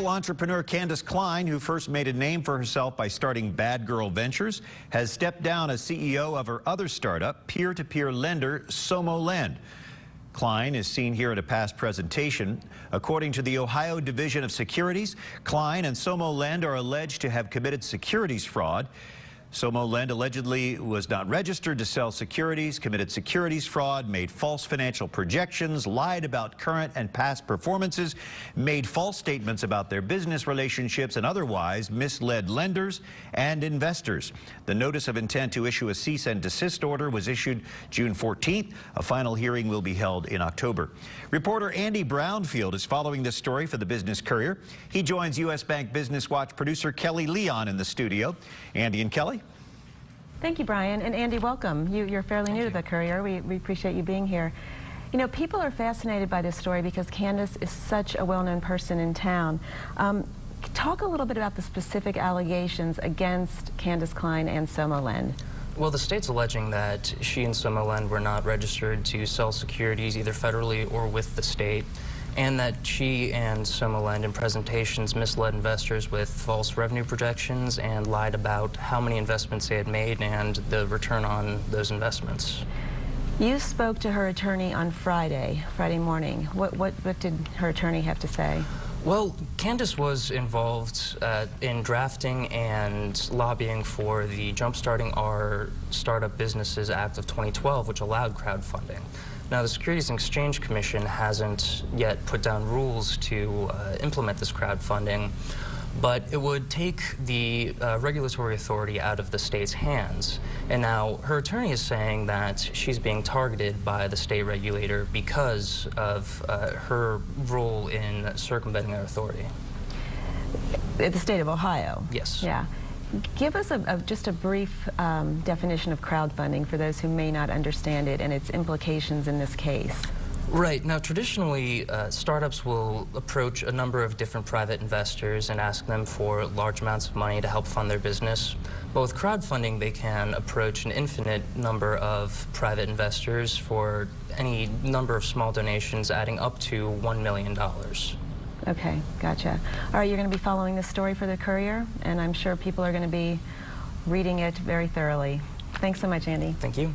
Local entrepreneur Candace Klein, who first made a name for herself by starting Bad Girl Ventures, has stepped down as CEO of her other startup, peer-to-peer lender SoMoLend. Klein is seen here at a past presentation. According to the Ohio Division of Securities, Klein and SoMoLend are alleged to have committed securities fraud. SoMoLend allegedly was not registered to sell securities, committed securities fraud, made false financial projections, lied about current and past performances, made false statements about their business relationships, and otherwise misled lenders and investors. The notice of intent to issue a cease and desist order was issued June 14th. A final hearing will be held in October. Reporter Andy Brownfield is following this story for the Business Courier. He joins U.S. Bank Business Watch producer Kelly Leon in the studio. Andy and Kelly. Thank you, Brian. And Andy, welcome. You're fairly new to the Courier. We appreciate you being here. You know, people are fascinated by this story because Candace is such a well-known person in town. Talk a little bit about the specific allegations against Candace Klein and SoMoLend. Well, the state's alleging that she and SoMoLend were not registered to sell securities either federally or with the state, and that she and SoMoLend in presentations misled investors with false revenue projections and lied about how many investments they had made and the return on those investments. You spoke to her attorney on Friday morning. What did her attorney have to say? Well, Candace was involved in drafting and lobbying for the Jumpstarting Our Startup Businesses Act of 2012, which allowed crowdfunding. Now, the Securities and Exchange Commission hasn't yet put down rules to implement this crowdfunding, but it would take the regulatory authority out of the state's hands. And now her attorney is saying that she's being targeted by the state regulator because of her role in circumventing their authority. The state of Ohio? Yes. Yeah. Give us just a brief definition of crowdfunding for those who may not understand it and its implications in this case. Right. Now, traditionally, startups will approach a number of different private investors and ask them for large amounts of money to help fund their business. But with crowdfunding, they can approach an infinite number of private investors for any number of small donations, adding up to $1 million. Okay, gotcha. All right, you're going to be following this story for the Courier, and I'm sure people are going to be reading it very thoroughly. Thanks so much, Andy. Thank you.